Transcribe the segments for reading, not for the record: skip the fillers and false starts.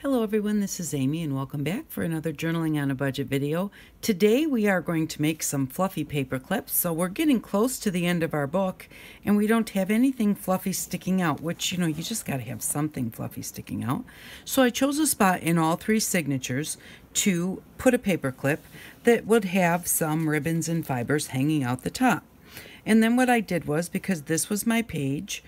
Hello everyone, this is Amy and welcome back for another Journaling on a Budget video. Today we are going to make some fluffy paper clips. So we're getting close to the end of our book and we don't have anything fluffy sticking out, which, you just got to have something fluffy sticking out. So I chose a spot in all three signatures to put a paper clip that would have some ribbons and fibers hanging out the top. And then what I did was, because this was my page,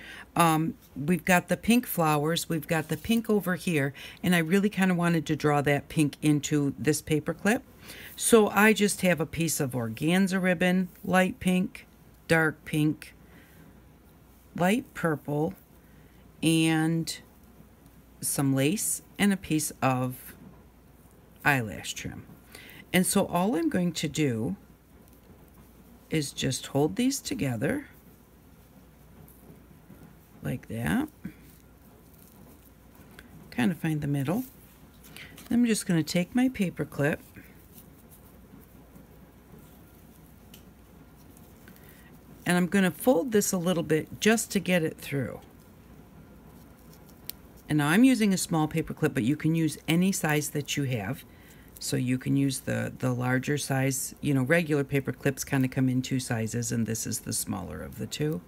we've got the pink flowers, we've got the pink over here, and I really kind of wanted to draw that pink into this paper clip. So I just have a piece of organza ribbon, light pink, dark pink, light purple, and some lace, and a piece of eyelash trim. And so all I'm going to do is just hold these together like that. Kind of find the middle. I'm just going to take my paper clip and I'm going to fold this a little bit just to get it through. And now I'm using a small paper clip, but you can use any size that you have. So you can use the larger size. Regular paper clips kind of come in two sizes, and this is the smaller of the two.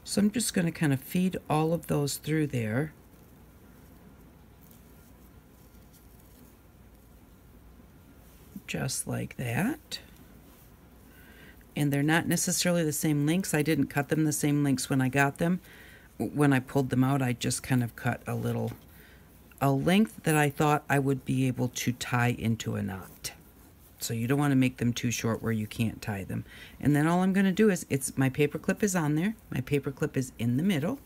So I'm just going to kind of feed all of those through there. Just like that. And they're not necessarily the same lengths. I didn't cut them the same lengths when I got them. When I pulled them out, I just kind of cut a length that I thought I would be able to tie into a knot. So you don't want to make them too short where you can't tie them. And then all I'm going to do is, my paper clip is on there. My paper clip is in the middle.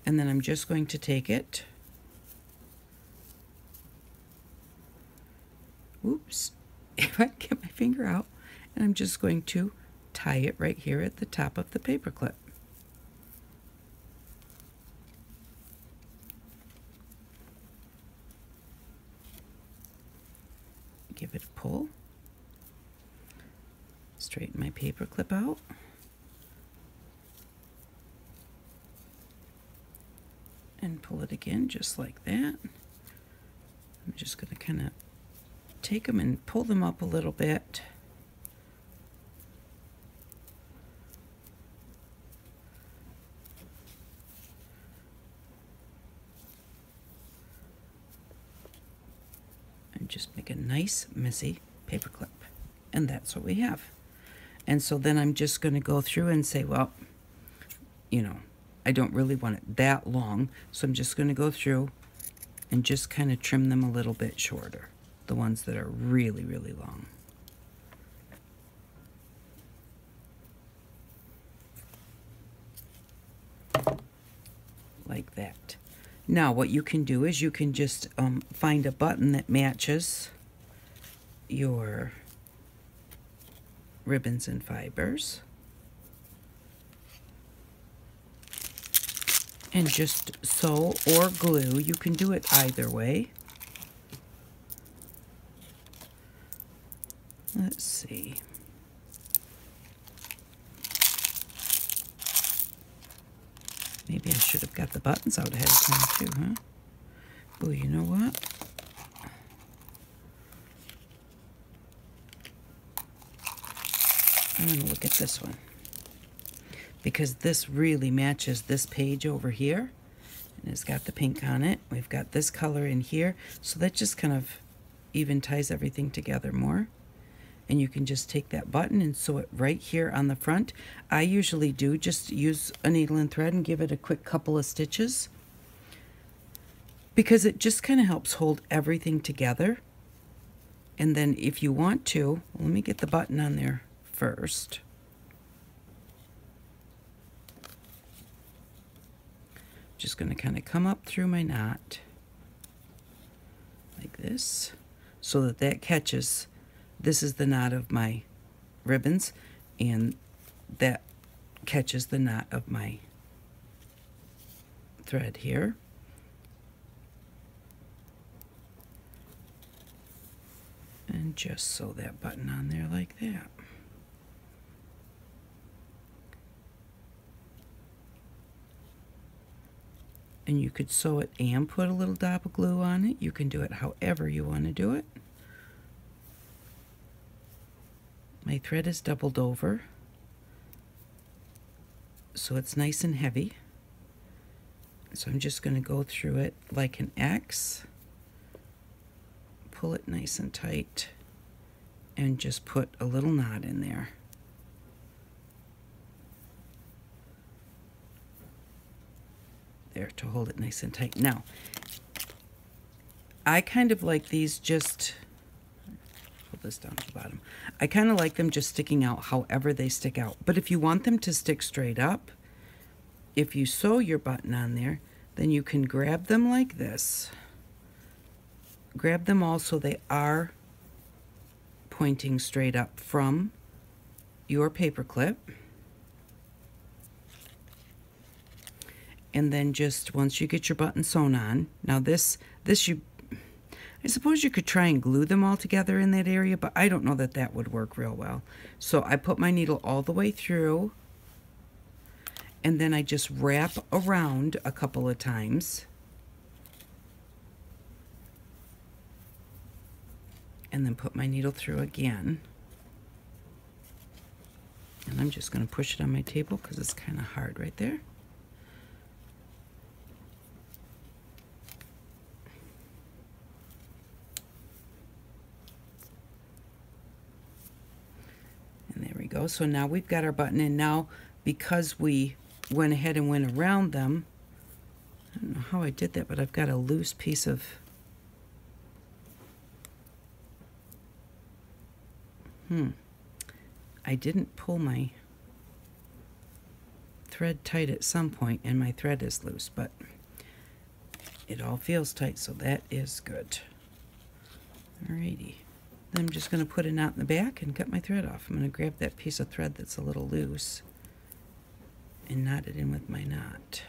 And then I'm just going to take it. Oops. If I get my finger out. And I'm just going to tie it right here at the top of the paper clip. Give it a pull, straighten my paper clip out, and pull it again just like that. I'm just going to kind of take them and pull them up a little bit. Just make a nice messy paper clip, and that's what we have. And so then I'm just going to go through and say, well, I don't really want it that long, so I'm just going to go through and just kind of trim them a little bit shorter, the ones that are really, really long. Like that. Now what you can do is you can just find a button that matches your ribbons and fibers and just sew or glue. You can do it either way. Let's see. Maybe I should have got the buttons out ahead of time too, huh? Oh, you know what? I'm going to look at this one, because this really matches this page over here, and it's got the pink on it. We've got this color in here, so that just kind of even ties everything together more. And you can just take that button and sew it right here on the front. I usually do just use a needle and thread and give it a quick couple of stitches, because it just kind of helps hold everything together. And then if you want to, let me get the button on there first. Just going to kind of come up through my knot like this, so that that catches. This is the knot of my ribbons, and that catches the knot of my thread here. And just sew that button on there like that. And you could sew it and put a little dab of glue on it. You can do it however you want to do it. My thread is doubled over, so it's nice and heavy. So I'm just going to go through it like an X, pull it nice and tight, and just put a little knot in there. There, to hold it nice and tight. Now, I kind of like these just, pull this down to the bottom. I kind of like them just sticking out however they stick out. But if you want them to stick straight up, if you sew your button on there, then you can grab them like this. Grab them all so they are pointing straight up from your paper clip. And then just once you get your button sewn on, now this I suppose you could try and glue them all together in that area, but I don't know that that would work real well. So I put my needle all the way through, and then I just wrap around a couple of times. And then put my needle through again. And I'm just going to push it on my table because it's kind of hard right there. And there we go. So now we've got our button, and now because we went ahead and went around them, I don't know how I did that, but I've got a loose piece of I didn't pull my thread tight at some point, and my thread is loose, but it all feels tight, so that is good. Alrighty. Then I'm just going to put a knot in the back and cut my thread off. I'm going to grab that piece of thread that's a little loose and knot it in with my knot.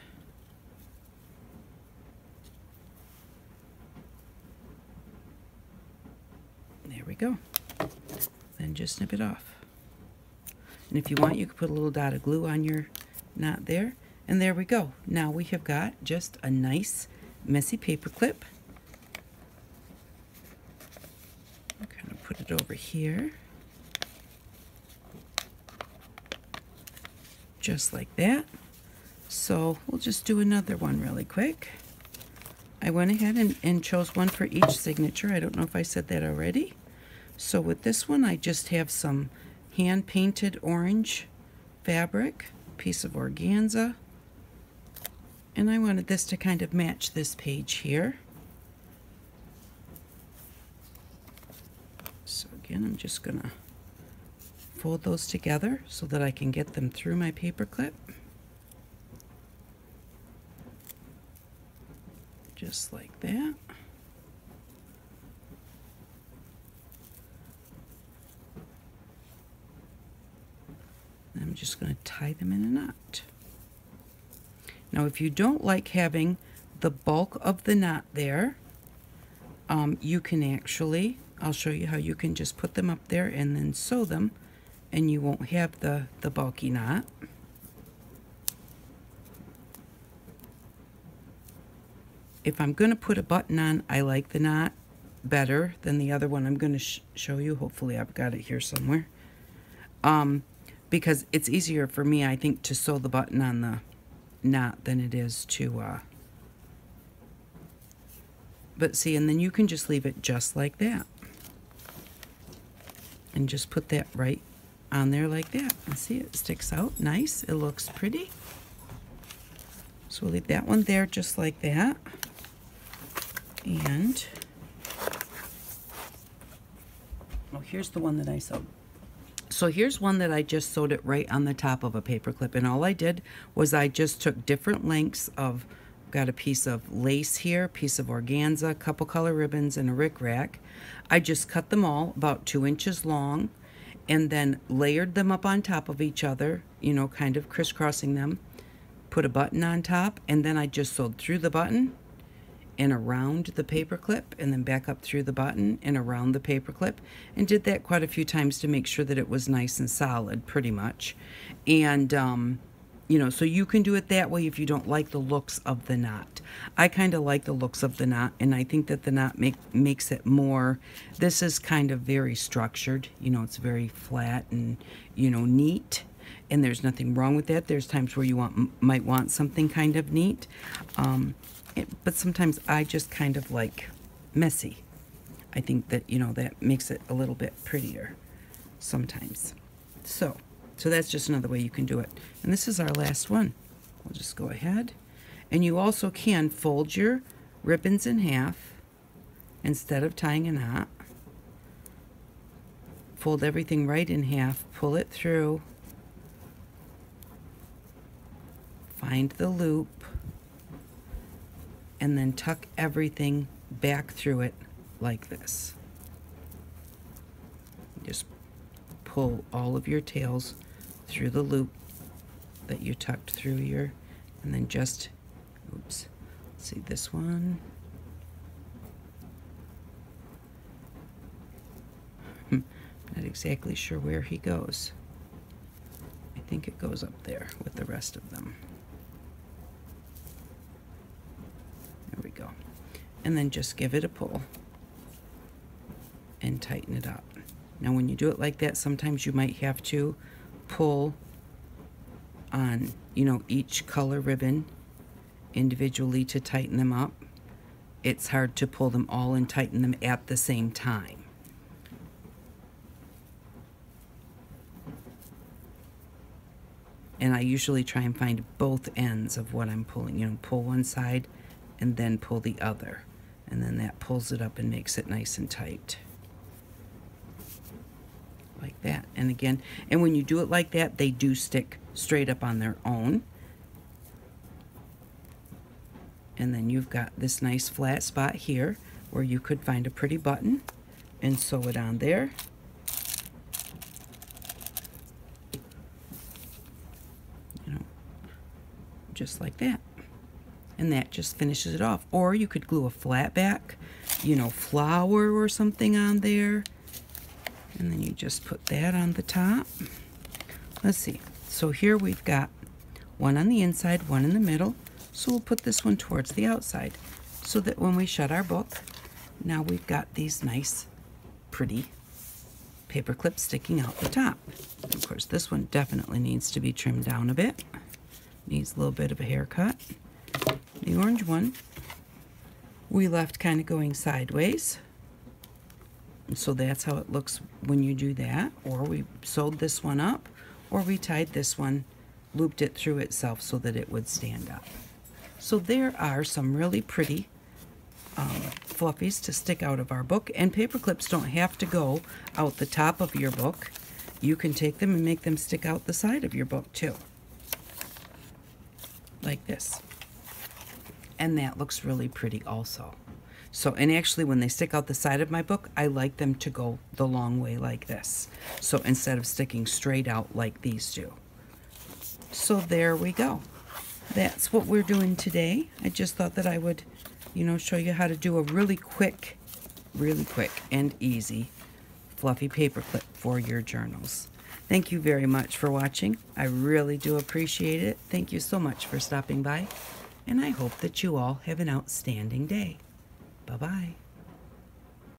There we go. Then just snip it off. And if you want, you can put a little dot of glue on your knot there. And there we go. Now we have got just a nice messy paper clip. I'm going to put it over here. Just like that. So we'll just do another one really quick. I went ahead and chose one for each signature. I don't know if I said that already. So with this one, I just have some hand-painted orange fabric, piece of organza, and I wanted this to kind of match this page here. So again, I'm just gonna fold those together so that I can get them through my paper clip. Just like that. I'm just going to tie them in a knot. Now, if you don't like having the bulk of the knot there, you can actually, I'll show you how you can just put them up there and then sew them, and you won't have the bulky knot. If I'm going to put a button on, I like the knot better than the other one I'm going to show you. Hopefully I've got it here somewhere. Because it's easier for me, I think, to sew the button on the knot than it is to, but see, and then you can just leave it just like that. And just put that right on there like that. And see, it sticks out nice. It looks pretty. So we'll leave that one there just like that. And, oh, here's the one that I sewed. So here's one that I just sewed it right on the top of a paper clip, and all I did was I just took different lengths of, got a piece of lace here, piece of organza, a couple color ribbons, and a rickrack. I just cut them all about 2 inches long and then layered them up on top of each other, you know, kind of crisscrossing them, put a button on top, and then I just sewed through the button and around the paper clip, and then back up through the button and around the paper clip, and did that quite a few times to make sure that it was nice and solid, pretty much. And so you can do it that way if you don't like the looks of the knot. I kind of like the looks of the knot, and I think that the knot makes it more, this is kind of very structured, it's very flat and, neat, and there's nothing wrong with that. There's times where you might want something kind of neat, but sometimes I just kind of like messy. I think that, that makes it a little bit prettier sometimes. So that's just another way you can do it. And this is our last one. We'll just go ahead. And you also can fold your ribbons in half instead of tying a knot. Fold everything right in half, pull it through, find the loop, and then tuck everything back through it like this. Just pull all of your tails through the loop that you tucked through your, and then just, oops, let's see this one. Not exactly sure where he goes. I think it goes up there with the rest of them. There we go. And then just give it a pull and tighten it up. Now when you do it like that, sometimes you might have to pull on, each color ribbon individually to tighten them up. It's hard to pull them all and tighten them at the same time. And I usually try and find both ends of what I'm pulling, pull one side and then pull the other. And then that pulls it up and makes it nice and tight. Like that. And again, and when you do it like that, they do stick straight up on their own. And then you've got this nice flat spot here where you could find a pretty button and sew it on there. Just like that. And that just finishes it off. Or you could glue a flat back, flower or something on there. And then you just put that on the top. Let's see. So here we've got one on the inside, one in the middle. So we'll put this one towards the outside so that when we shut our book, now we've got these nice, pretty paper clips sticking out the top. Of course, this one definitely needs to be trimmed down a bit. Needs a little bit of a haircut. The orange one we left kind of going sideways. So that's how it looks when you do that. Or we sewed this one up, or we tied this one, looped it through itself so that it would stand up. So there are some really pretty fluffies to stick out of our book. And paper clips don't have to go out the top of your book. You can take them and make them stick out the side of your book too. Like this. And that looks really pretty also. So, and actually when they stick out the side of my book, I like them to go the long way like this. So instead of sticking straight out like these do. So there we go. That's what we're doing today. I just thought that I would, show you how to do a really quick and easy fluffy paper clip for your journals. Thank you very much for watching. I really do appreciate it. Thank you so much for stopping by, and I hope that you all have an outstanding day. Bye-bye.